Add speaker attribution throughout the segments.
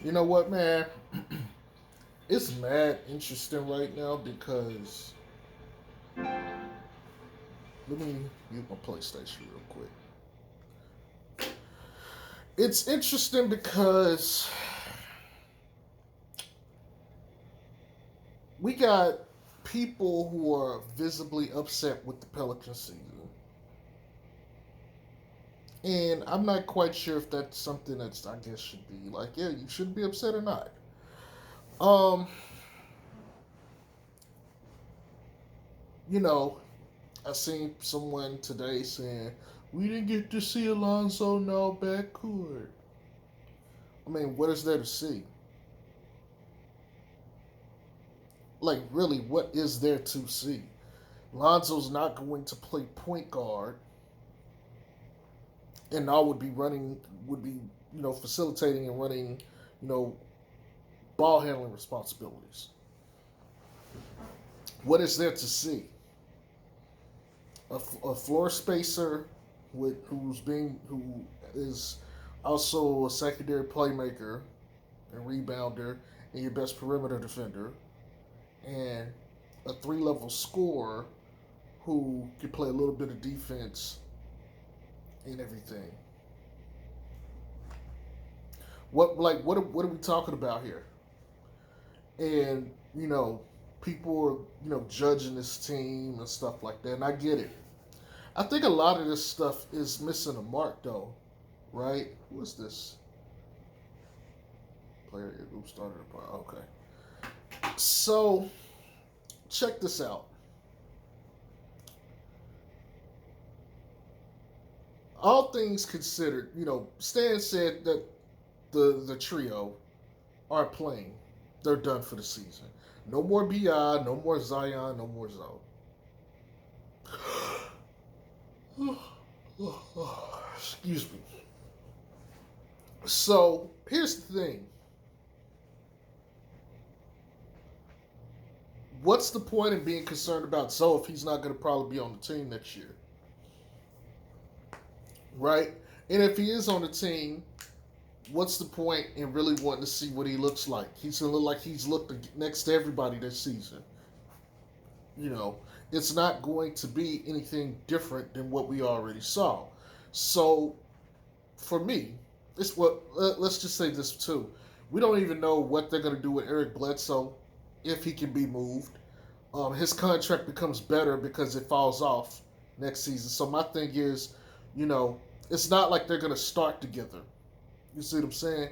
Speaker 1: You know what, man? It's mad interesting right now because let me use my PlayStation real quick. It's interesting because we got people who are visibly upset with the Pelicans season. And I'm not quite sure if that's something that's I guess should be like, yeah, you should be upset or not. Um, you know, I seen someone today saying we didn't get to see Lonzo now backcourt. I mean, what is there to see? Like, really, what is there to see? Lonzo's not going to play point guard, and I would be, facilitating and running, you know, ball handling responsibilities. What is there to see? A floor spacer who is also a secondary playmaker and rebounder and your best perimeter defender, and a three-level scorer who can play a little bit of defense and everything. What are we talking about here? And people are judging this team and stuff like that, and I get it. I think a lot of this stuff is missing a mark, though, right? Who is this player who started a part? Okay, so check this out. All things considered, Stan said that the trio are playing. They're done for the season. No more Bi, no more Zion, no more Zoe. Excuse me. So here's the thing. What's the point in being concerned about Zoe if he's not going to probably be on the team next year? Right? And if he is on the team, what's the point in really wanting to see what he looks like? He's going to look like he's looked next to everybody this season. It's not going to be anything different than what we already saw. So, for me, it's what let's just say this too. We don't even know what they're going to do with Eric Bledsoe if he can be moved. His contract becomes better because it falls off next season. So my thing is, it's not like they're going to start together. You see what I'm saying?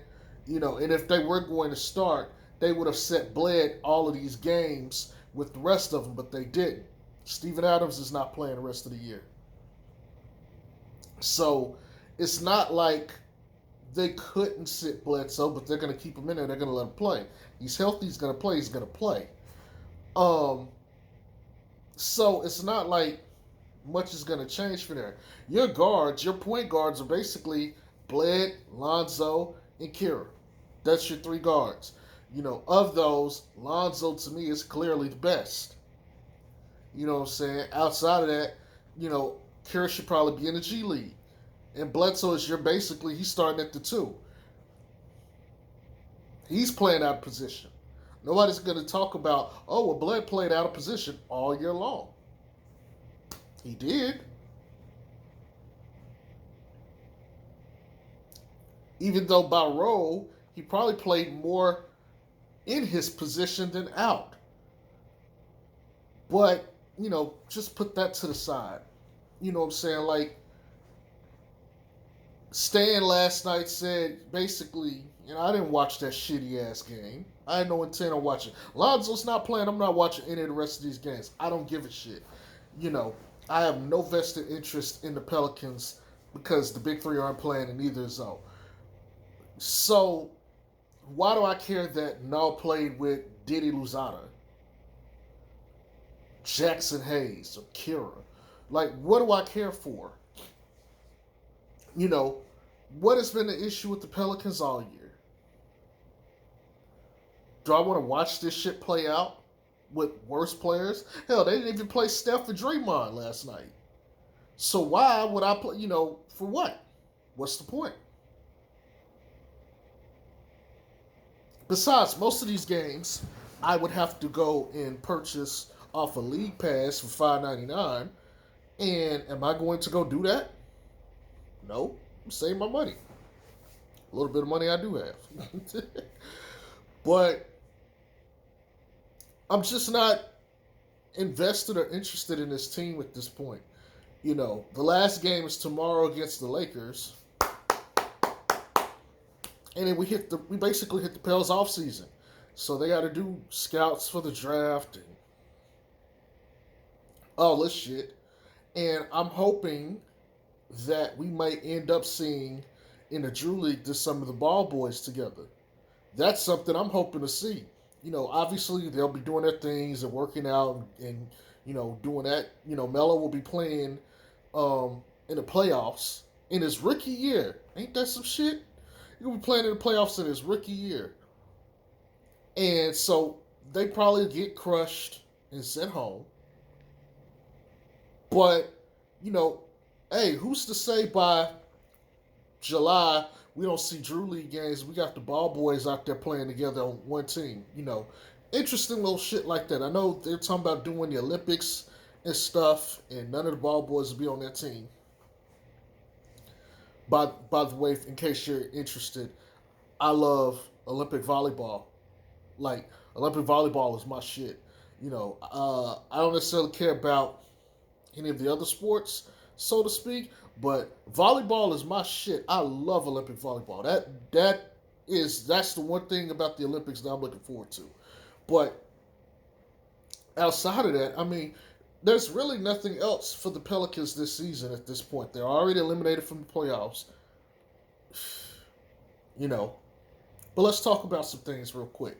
Speaker 1: And if they were going to start, they would have set Bled all of these games with the rest of them, but they didn't. Steven Adams is not playing the rest of the year. So it's not like they couldn't sit Bledsoe, but they're going to keep him in there. They're going to let him play. He's healthy. He's going to play. He's going to play. So it's not like much is going to change for there. Your guards, your point guards are basically Bled, Lonzo, and Kira. That's your three guards. Of those, Lonzo to me is clearly the best. You know what I'm saying? Outside of that, Kira should probably be in the G League. And Bledsoe is he's starting at the two. He's playing out of position. Nobody's going to talk about, oh, well, Bled played out of position all year long. He did. Even though by role, he probably played more in his position than out. But, just put that to the side. You know what I'm saying? Like, Stan last night said basically, I didn't watch that shitty ass game. I had no intent on watching. Lonzo's not playing. I'm not watching any of the rest of these games. I don't give a shit. I have no vested interest in the Pelicans because the big three aren't playing and neither is Zoe. So, why do I care that Null played with Diddy Luzada, Jackson Hayes, or Kira? Like, what do I care for? What has been the issue with the Pelicans all year? Do I want to watch this shit play out with worse players? Hell, they didn't even play Steph and Draymond last night. So why would I play, for what? What's the point? Besides, most of these games, I would have to go and purchase off a league pass for $5.99. And am I going to go do that? No. I'm saving my money. A little bit of money I do have. But I'm just not invested or interested in this team at this point. The last game is tomorrow against the Lakers. And then we basically hit the Pels off season. So they got to do scouts for the draft and all this shit. And I'm hoping that we might end up seeing in the Drew League some of the ball boys together. That's something I'm hoping to see. Obviously they'll be doing their things and working out and doing that. Melo will be playing in the playoffs in his rookie year. Ain't that some shit? He'll be playing in the playoffs in his rookie year. And so they probably get crushed and sent home. But, hey, who's to say by July we don't see Drew League games? We got the ball boys out there playing together on one team. Interesting little shit like that. I know they're talking about doing the Olympics and stuff, and none of the ball boys will be on that team. By the way, in case you're interested, I love Olympic volleyball. Like, Olympic volleyball is my shit. I don't necessarily care about any of the other sports, so to speak, but volleyball is my shit. I love Olympic volleyball. That's the one thing about the Olympics that I'm looking forward to. But outside of that, I mean, there's really nothing else for the Pelicans this season at this point. They're already eliminated from the playoffs. But let's talk about some things real quick.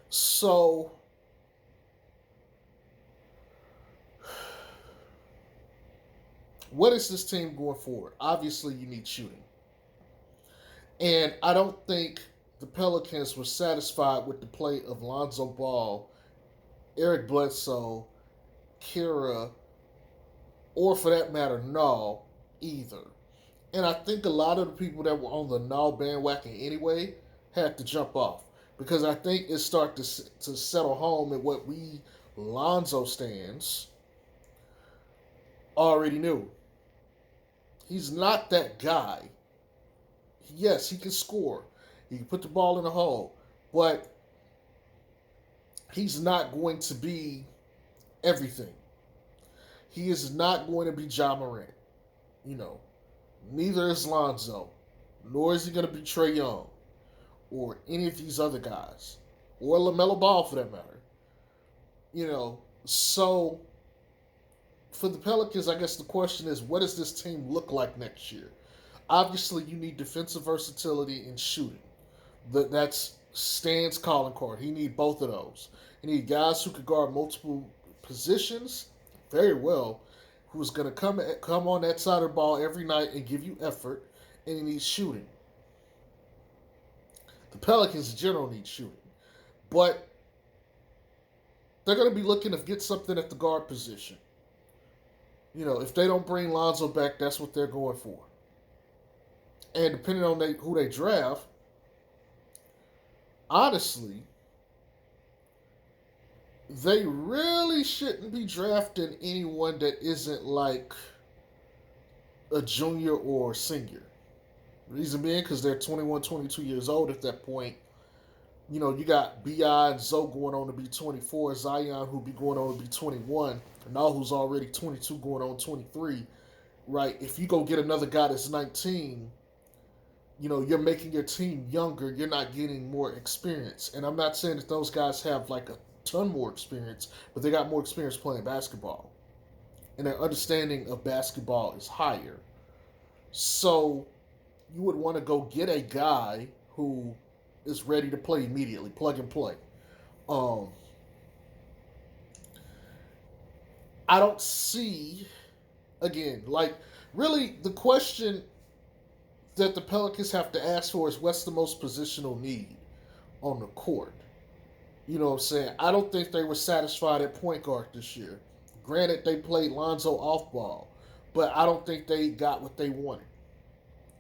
Speaker 1: So, what is this team going forward? Obviously, you need shooting. And I don't think the Pelicans were satisfied with the play of Lonzo Ball, Eric Bledsoe, Kira, or for that matter, Null, either. And I think a lot of the people that were on the Null bandwagon anyway had to jump off. Because I think it started to settle home at what we Lonzo stands already knew. He's not that guy. Yes, he can score. He can put the ball in the hole. But he's not going to be everything. He is not going to be Ja Morant. Neither is Lonzo. Nor is he going to be Trae Young. Or any of these other guys. Or LaMelo Ball for that matter. So for the Pelicans, I guess the question is, what does this team look like next year? Obviously, you need defensive versatility and shooting. That's Stan's calling card. He need both of those. He need guys who could guard multiple positions very well, who's going to come on that side of the ball every night and give you effort, and he needs shooting. The Pelicans in general need shooting. But they're going to be looking to get something at the guard position. If they don't bring Lonzo back, that's what they're going for. And depending on who they draft, honestly, they really shouldn't be drafting anyone that isn't like a junior or senior. Reason being, because they're 21, 22 years old at that point. You got B.I. and Zoe going on to be 24, Zion who'll be going on to be 21, and all who's already 22 going on 23, right? If you go get another guy that's 19, you're making your team younger. You're not getting more experience. And I'm not saying that those guys have like a ton more experience, but they got more experience playing basketball. And their understanding of basketball is higher. So you would want to go get a guy who is ready to play immediately, plug and play. I don't see, again, like, really the question that the Pelicans have to ask for is, what's the most positional need on the court? You know what I'm saying? I don't think they were satisfied at point guard this year. Granted, they played Lonzo off ball, but I don't think they got what they wanted.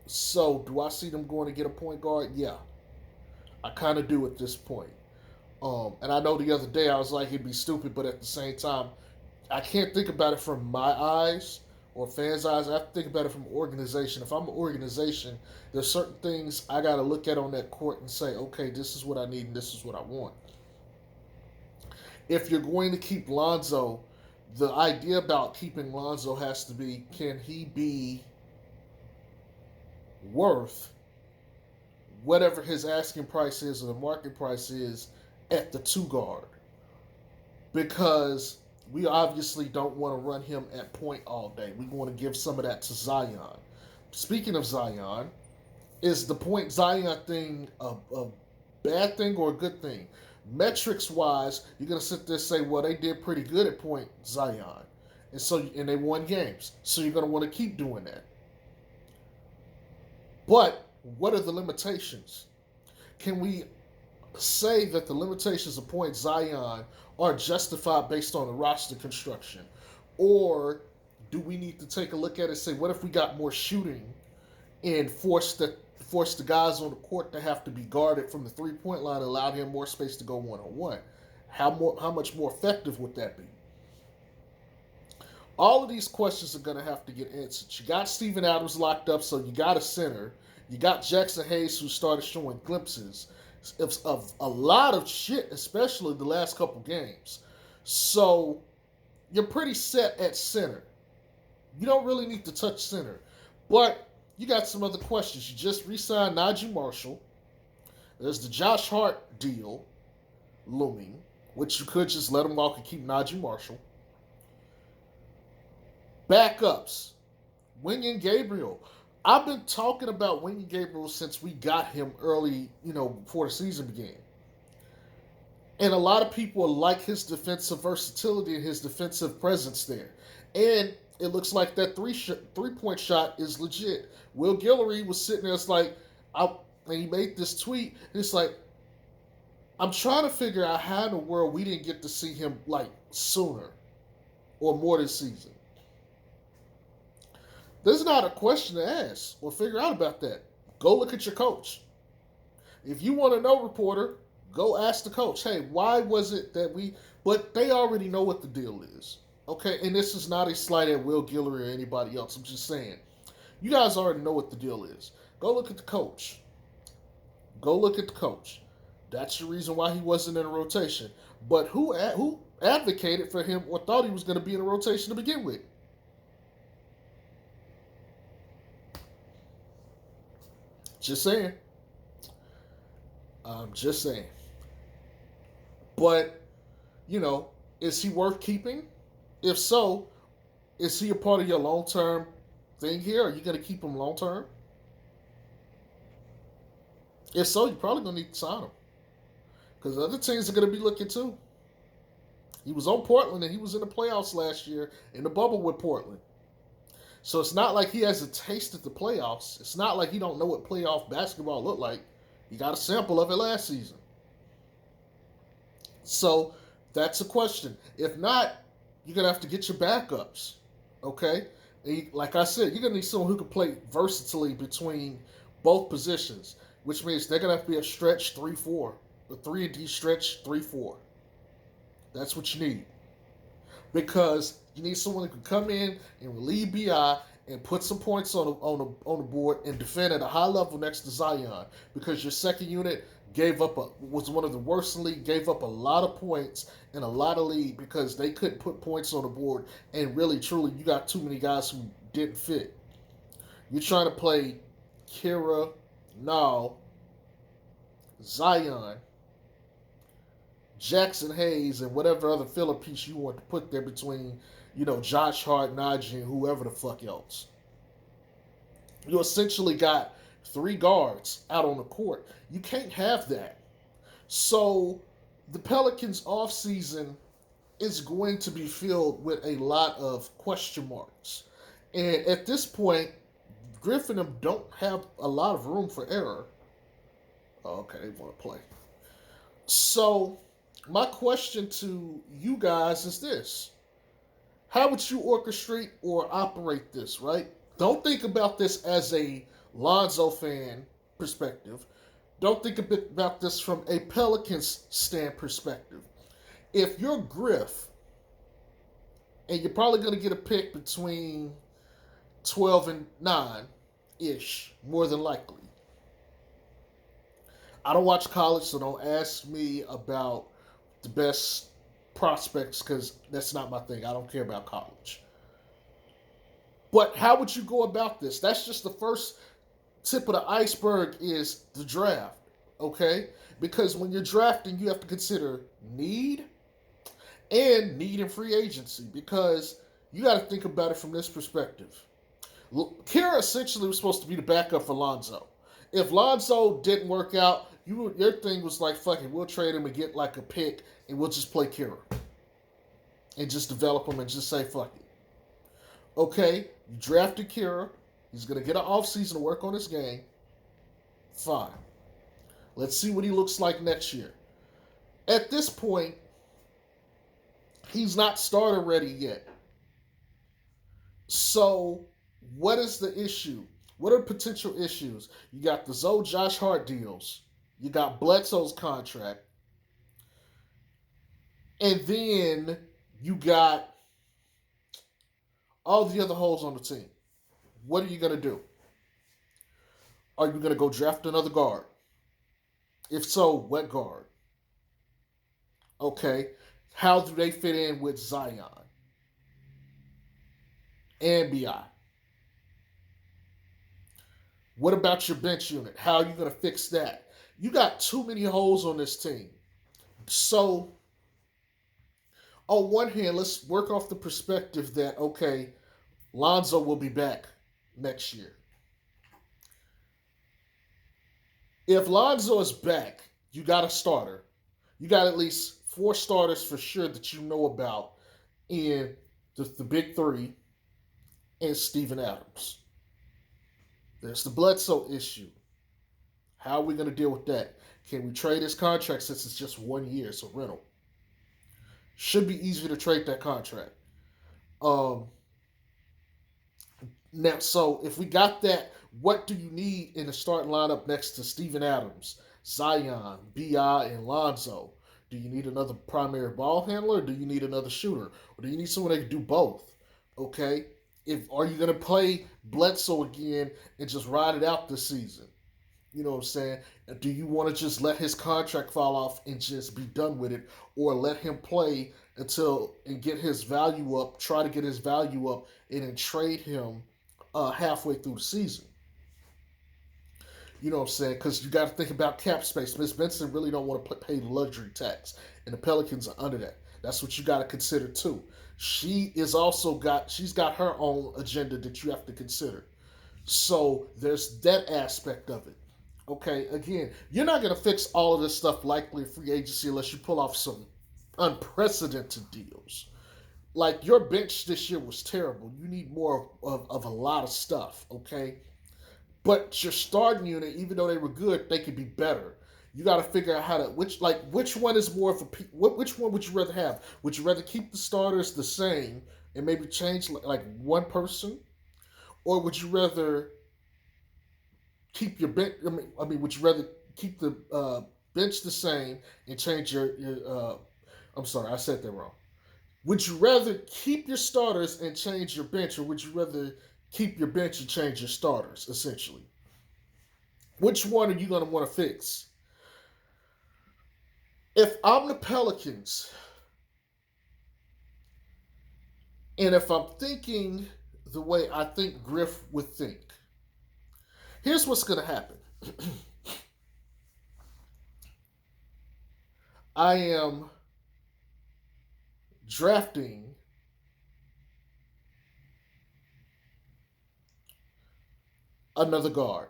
Speaker 1: So, do I see them going to get a point guard? Yeah. I kind of do at this point. And I know the other day I was like, it'd be stupid, but at the same time, I can't think about it from my eyes or fans' eyes. I have to think about it from organization. If I'm an organization, there's certain things I got to look at on that court and say, okay, this is what I need and this is what I want. If you're going to keep Lonzo, the idea about keeping Lonzo has to be, can he be worth whatever his asking price is or the market price is at the two guard? Because we obviously don't want to run him at point all day. We want to give some of that to Zion. Speaking of Zion, is the point Zion thing a bad thing or a good thing? Metrics wise, you're gonna sit there and say, well, they did pretty good at point Zion, and they won games. So you're gonna want to keep doing that. But what are the limitations? Can we say that the limitations of point Zion are justified based on the roster construction? Or do we need to take a look at it and say, what if we got more shooting and force the guys on the court to have to be guarded from the 3-point line and allow him more space to go one-on-one? How much more effective would that be? All of these questions are going to have to get answered. You got Steven Adams locked up, so you got a center. You got Jackson Hayes, who started showing glimpses of a lot of shit, especially the last couple games. So you're pretty set at center. You don't really need to touch center. But you got some other questions. You just re-signed Najee Marshall. There's the Josh Hart deal looming, which you could just let him walk and keep Najee Marshall. Backups. Wenyen Gabriel. I've been talking about Wenyen Gabriel since we got him early, before the season began. And a lot of people like his defensive versatility and his defensive presence there. And it looks like that three-point shot is legit. Will Guillory was sitting there, and he made this tweet, and it's like, I'm trying to figure out how in the world we didn't get to see him, sooner or more this season. There's not a question to ask or figure out about that. Go look at your coach. If you want to know, reporter, go ask the coach, hey, why was it that but they already know what the deal is. Okay, and this is not a slight at Will Guillory or anybody else. I'm just saying, you guys already know what the deal is. Go look at the coach. That's the reason why he wasn't in a rotation. But who advocated for him or thought he was going to be in a rotation to begin with? Just saying. I'm just saying. But, is he worth keeping? If so, is he a part of your long-term thing here? Are you going to keep him long-term? If so, you're probably going to need to sign him. Because other teams are going to be looking too. He was on Portland and he was in the playoffs last year in the bubble with Portland. So it's not like he hasn't tasted the playoffs. It's not like he don't know what playoff basketball looked like. He got a sample of it last season. So that's a question. If not, you're going to have to get your backups. Okay? And like I said, you're going to need someone who can play versatilely between both positions, which means they're going to have to be a stretch 3-4. A 3-and-D stretch 3-4. That's what you need. Because you need someone who can come in and relieve BI and put some points on the board and defend at a high level next to Zion. Because your second unit was one of the worst in the league, gave up a lot of points and a lot of lead because they couldn't put points on the board. And really, truly, you got too many guys who didn't fit. You're trying to play Kira, Nall, Zion, Jackson Hayes, and whatever other filler piece you want to put there between, Josh Hart, Najee, and whoever the fuck else. You essentially got 3 guards out on the court. You can't have that. So the Pelicans offseason is going to be filled with a lot of question marks. And at this point, Griffin and them don't have a lot of room for error. Okay, they want to play. So my question to you guys is this. How would you orchestrate or operate this, right? Don't think about this as a Lonzo fan perspective. don't think a bit about this from a Pelicans stand perspective. If you're Griff, and you're probably going to get a pick between 12 and 9 ish, more than likely. I don't watch college, so don't ask me about the best prospects because that's not my thing. I don't care about college. But how would you go about this? That's just the first tip of the iceberg is the draft, okay? Because when you're drafting, you have to consider need and need in free agency because you got to think about it from this perspective. Kira essentially was supposed to be the backup for Lonzo. If Lonzo didn't work out, your thing was like, fuck it, we'll trade him and get like a pick and we'll just play Kira and just develop him and just say fuck it. Okay, you drafted Kira. He's going to get an offseason to work on his game. Fine. Let's see what he looks like next year. At this point, he's not starter ready yet. So, what is the issue? What are potential issues? You got the Zoe Josh Hart deals. You got Bledsoe's contract. And then you got all the other holes on the team. What are you going to do? Are you going to go draft another guard? If so, what guard? Okay. How do they fit in with Zion and BI? What about your bench unit? How are you going to fix that? You got too many holes on this team. So, on one hand, let's work off the perspective that, okay, Lonzo will be back next year. If Lonzo is back, you got a starter. You got at least 4 starters for sure that you know about in the big 3 and Steven Adams. There's the Bledsoe issue. How are we going to deal with that? Can we trade his contract since it's just 1 year, so rental? Should be easier to trade that contract. Now, so if we got that, what do you need in the starting lineup next to Steven Adams, Zion, BI, and Lonzo? Do you need another primary ball handler? Or do you need another shooter? Or do you need someone that can do both? Okay? Are you going to play Bledsoe again and just ride it out this season? You know what I'm saying? Do you want to just let his contract fall off and just be done with it? Or let him play and get his value up, try to get his value up, and then trade him halfway through the season? You know what I'm saying? Because you got to think about cap space. Miss Benson really don't want to pay the luxury tax, and the Pelicans are under that. That's what you got to consider too. She's got her own agenda that you have to consider. So there's that aspect of it. Okay, again, you're not going to fix all of this stuff likely in free agency unless you pull off some unprecedented deals. Like your bench this year was terrible. You need more of a lot of stuff. Okay. But your starting unit, even though they were good, they could be better. You got to figure out how to which one is more of a which one would you rather have? Would you rather keep the starters the same and maybe change like one person, or would you rather keep your bench? Would you rather keep the bench the same and change your? I'm sorry, I said that wrong. Would you rather keep your starters and change your bench, or would you rather keep your bench and change your starters, essentially? Which one are you going to want to fix? If I'm the Pelicans, and if I'm thinking the way I think Griff would think, here's what's going to happen. I am drafting another guard.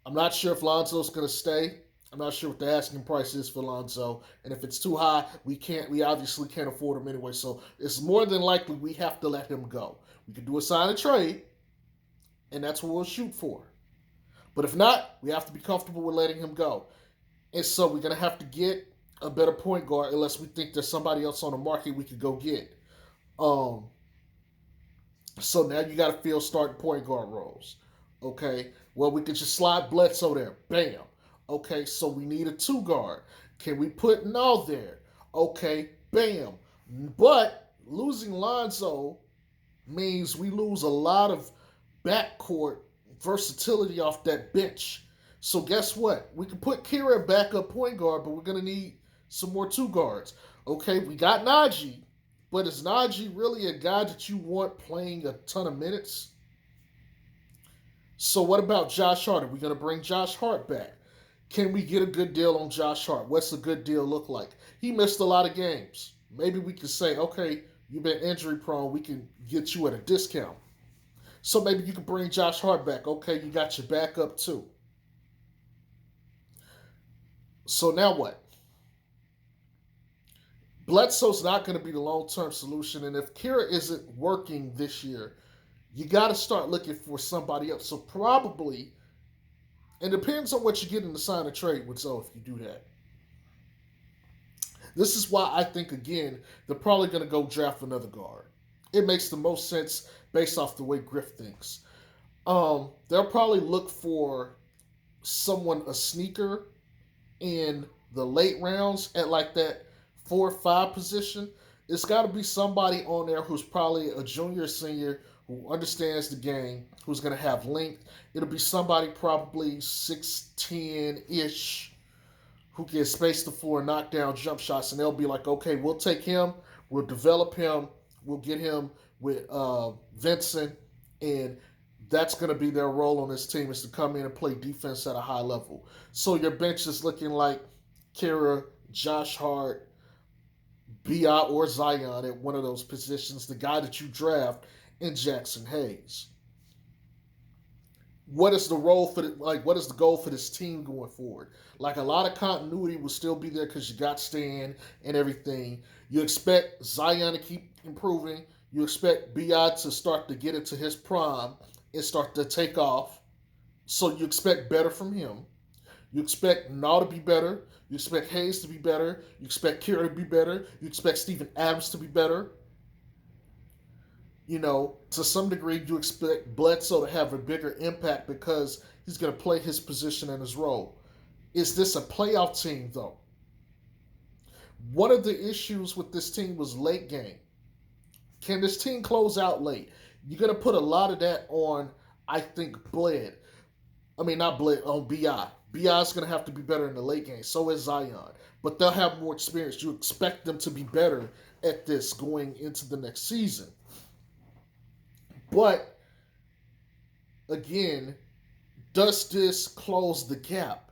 Speaker 1: I'm not sure if Lonzo's going to stay. I'm not sure what the asking price is for Lonzo, and if it's too high, we obviously can't afford him anyway. So it's more than likely we have to let him go. We can do a sign and trade, and that's what we'll shoot for. But if not, we have to be comfortable with letting him go. And so we're going to have to get a better point guard unless we think there's somebody else on the market we could go get. So now you got to fill starting point guard roles. Okay, well, we could just slide Bledsoe there. Bam. Okay, so we need a two guard. Can we put Null there? Okay, bam. But losing Lonzo means we lose a lot of backcourt versatility off that bench. So guess what? We can put Kira at backup point guard, but we're gonna need some more two guards. Okay, we got Najee, but is Najee really a guy that you want playing a ton of minutes? So what about Josh Hart? Are we gonna bring Josh Hart back? Can we get a good deal on Josh Hart? What's a good deal look like? He missed a lot of games. Maybe we could say, okay, you've been injury prone. We can get you at a discount. So maybe you can bring Josh Hart back. Okay, you got your backup too. So now what? Bledsoe's not going to be the long term solution. And if Kira isn't working this year, you got to start looking for somebody else. So probably, it depends on what you get in the sign of trade with Zoe if you do that. This is why I think, again, they're probably going to go draft another guard. It makes the most sense based off the way Griff thinks. They'll probably look for someone, a sneaker, in the late rounds at like that 4 or 5 position. It's got to be somebody on there who's probably a junior or senior who understands the game, who's going to have length. It'll be somebody probably 6'10 ish who can space the floor, knock down jump shots, and they'll be like, okay, we'll take him, we'll develop him, we'll get him with Vincent, and that's going to be their role on this team is to come in and play defense at a high level. So your bench is looking like Kira, Josh Hart, Bi or Zion at one of those positions, the guy that you draft, and Jackson Hayes. What is the role for what is the goal for this team going forward? Like a lot of continuity will still be there because you got Stan and everything. You expect Zion to keep improving. You expect Bi to start to get into his prime and start to take off. So you expect better from him. You expect Nall to be better. You expect Hayes to be better. You expect Kira to be better. You expect Steven Adams to be better. To some degree, you expect Bledsoe to have a bigger impact because he's going to play his position and his role. Is this a playoff team, though? One of the issues with this team was late game. Can this team close out late? You're going to put a lot of that on, I think, not Bled, on Bi. Bi is going to have to be better in the late game. So is Zion. But they'll have more experience. You expect them to be better at this going into the next season. But again, does this close the gap?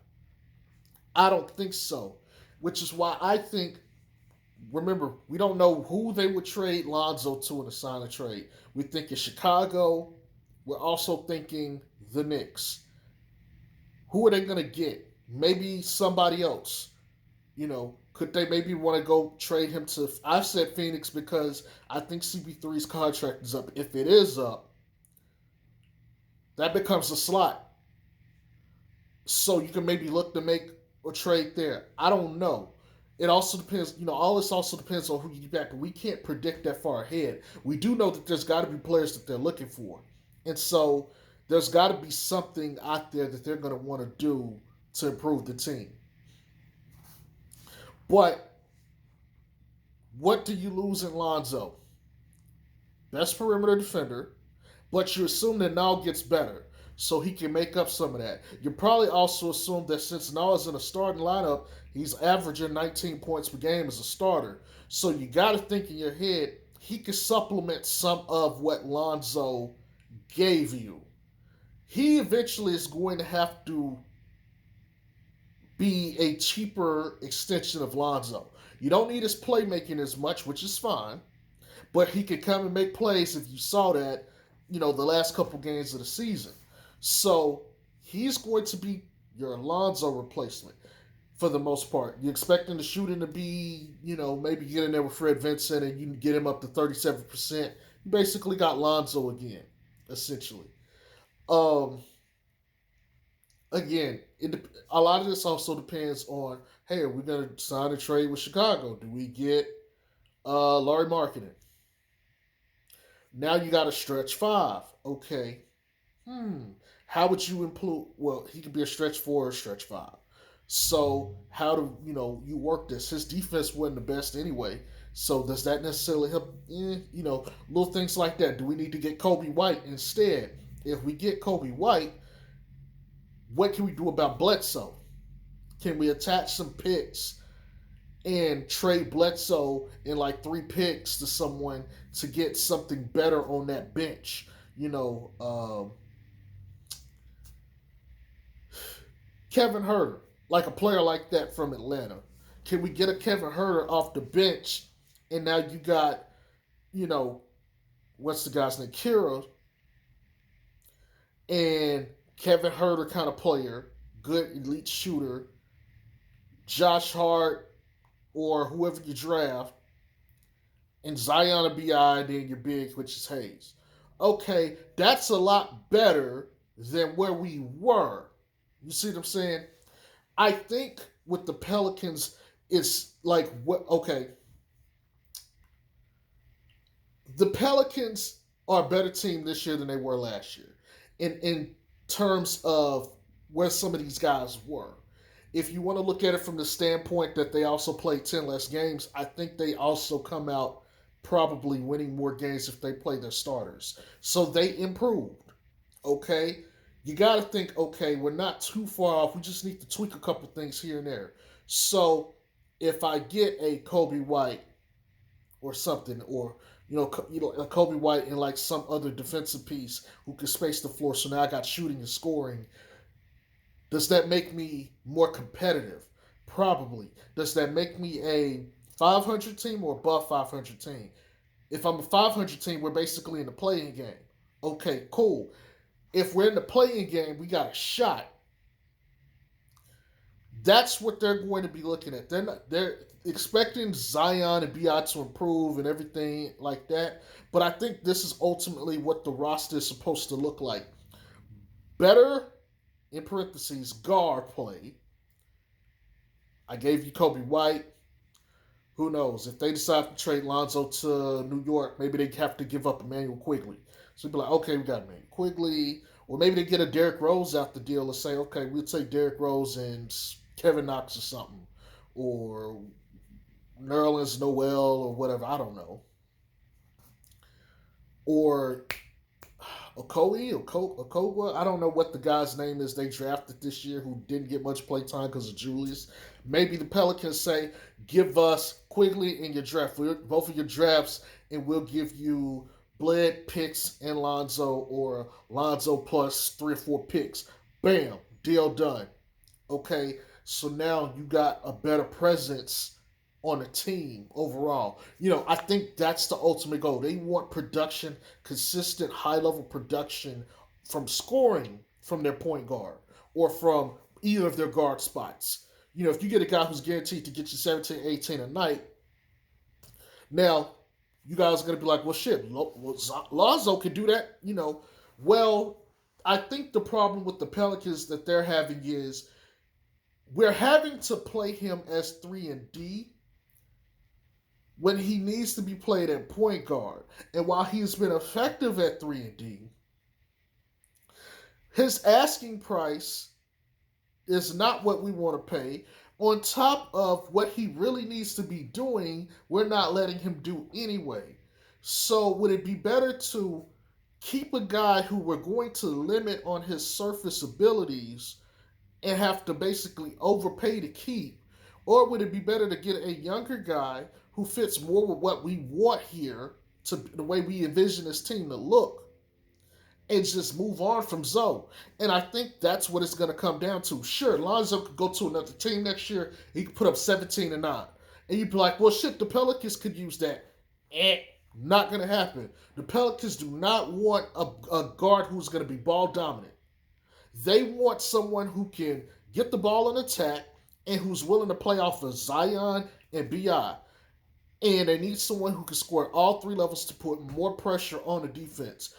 Speaker 1: I don't think so. Which is why I think, remember, we don't know who they would trade Lonzo to in a sign of trade. We think it's Chicago. We're also thinking the Knicks. Who are they going to get? Maybe somebody else. Could they maybe want to go trade him to? I've said Phoenix because I think CP3's contract is up. If it is up, that becomes a slot. So you can maybe look to make a trade there. I don't know. It also depends, all this also depends on who you get back, but we can't predict that far ahead. We do know that there's got to be players that they're looking for. And so there's got to be something out there that they're going to want to do to improve the team. But what do you lose in Lonzo? Best perimeter defender, but you assume that Nall gets better so he can make up some of that. You probably also assume that since Nall is in a starting lineup, he's averaging 19 points per game as a starter. So you got to think in your head, he can supplement some of what Lonzo gave you. He eventually is going to have to be a cheaper extension of Lonzo. You don't need his playmaking as much, which is fine, but he can come and make plays if you saw that, the last couple games of the season. So he's going to be your Lonzo replacement for the most part. You expect him to shooting to be, maybe get in there with Fred Vincent and you can get him up to 37%. You basically got Lonzo again, essentially. Again, a lot of this also depends on, hey, are we going to sign a trade with Chicago? Do we get Laurie Marketing? Now you got a stretch 5. Okay. How would you improve? Well, he could be a stretch four or stretch five. So how do you work this? His defense wasn't the best anyway. So does that necessarily help? Little things like that. Do we need to get Kobe White instead? If we get Kobe White, what can we do about Bledsoe? Can we attach some picks and trade Bledsoe in like 3 picks to someone to get something better on that bench? Kevin Herter, like a player like that from Atlanta. Can we get a Kevin Herter off the bench? And now you got, you know, what's the guy's name? Kira and Kevin Herter kind of player, good elite shooter, Josh Hart or whoever you draft, and Zion and BI, then your big, which is Hayes. Okay, that's a lot better than where we were. You see what I'm saying? I think with the Pelicans, it's like what? Okay, the Pelicans are a better team this year than they were last year, in terms of where some of these guys were. If you want to look at it from the standpoint that they also played 10 less games, I think they also come out probably winning more games if they play their starters. So they improved. Okay, you got to think, okay, we're not too far off. We just need to tweak a couple things here and there. So if I get a Kobe White or something, or a Kobe White and like some other defensive piece who can space the floor, so now I got shooting and scoring. Does that make me more competitive? Probably. Does that make me a 500 team or above 500 team? If I'm a 500 team, we're basically in the playing game. Okay, cool. If we're in the playing game, we got a shot. That's what they're going to be looking at. They're expecting Zion and Bi to improve and everything like that. But I think this is ultimately what the roster is supposed to look like. Better, in parentheses, guard play. I gave you Kobe White. Who knows? If they decide to trade Lonzo to New York, maybe they have to give up Emmanuel Quigley. So you'd be like, okay, we got Emmanuel Quigley. Or maybe they get a Derrick Rose out the deal and say, okay, we'll take Derrick Rose and Kevin Knox or something. Or Nerlens Noel or whatever. I don't know. Or Okowa. I don't know what the guy's name is they drafted this year who didn't get much play time because of Julius. Maybe the Pelicans say, give us Quigley in your draft, both of your drafts, and we'll give you Bled picks and Lonzo, or Lonzo plus 3 or 4 picks. Bam, deal done. Okay, so now you got a better presence on a team overall. I think that's the ultimate goal. They want production, consistent high level production from scoring from their point guard or from either of their guard spots. If you get a guy who's guaranteed to get you 17, 18 a night, now you guys are going to be like, well, shit, Lonzo can do that. Well, I think the problem with the Pelicans that they're having is we're having to play him as 3 and D when he needs to be played at point guard. And while he's been effective at 3 and D, his asking price is not what we want to pay. On top of what he really needs to be doing, we're not letting him do anyway. So would it be better to keep a guy who we're going to limit on his surface abilities and have to basically overpay to keep? Or would it be better to get a younger guy who fits more with what we want here, to the way we envision this team to look, and just move on from Zoe? And I think that's what it's going to come down to. Sure, Lonzo could go to another team next year. He could put up 17 and 9. And you'd be like, well, shit, the Pelicans could use that. Not going to happen. The Pelicans do not want a guard who's going to be ball dominant. They want someone who can get the ball in attack and who's willing to play off of Zion and BI. And they need someone who can score all 3 levels to put more pressure on the defense.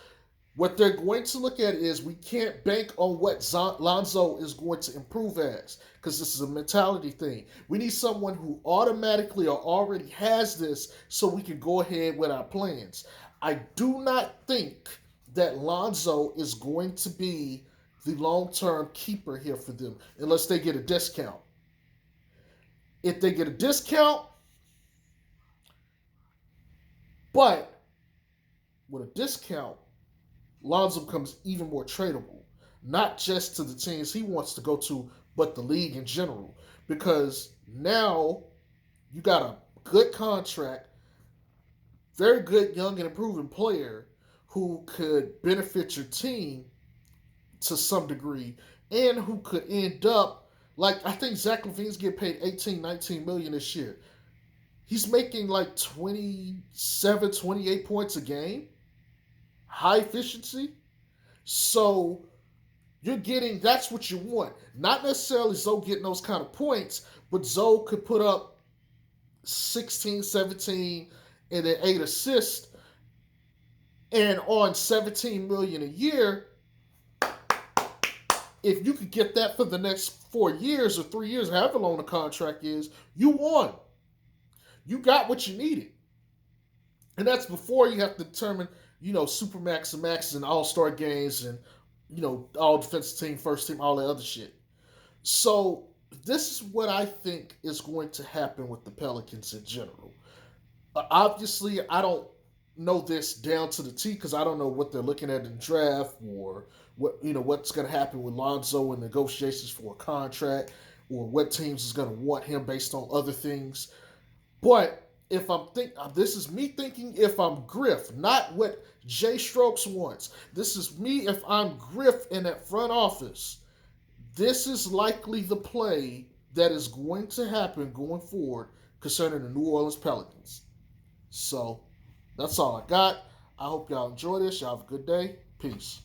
Speaker 1: What they're going to look at is we can't bank on what Lonzo is going to improve as, because this is a mentality thing. We need someone who automatically or already has this so we can go ahead with our plans. I do not think that Lonzo is going to be the long-term keeper here for them unless they get a discount. If they get a discount, but with a discount, Lonzo becomes even more tradable, not just to the teams he wants to go to, but the league in general. Because now you got a good contract, very good young and improving player who could benefit your team to some degree and who could end up like I think Zach LaVine's getting paid 18, 19 million this year. He's making like 27, 28 points a game. High efficiency. So you're getting that's what you want. Not necessarily Zoe getting those kind of points, but Zoe could put up 16, 17, and then 8 assists. And on 17 million a year, if you could get that for the next 4 years or 3 years, however long the contract is, you won. You got what you needed. And that's before you have to determine, Supermax and Max and all-star games and, all defensive team, first team, all that other shit. So this is what I think is going to happen with the Pelicans in general. Obviously, I don't know this down to the T because I don't know what they're looking at in the draft or what's going to happen with Lonzo and negotiations for a contract or what teams is going to want him based on other things. But if this is me thinking if I'm Griff, not what Jay Strokes wants. This is me if I'm Griff in that front office. This is likely the play that is going to happen going forward concerning the New Orleans Pelicans. So that's all I got. I hope y'all enjoy this. Y'all have a good day. Peace.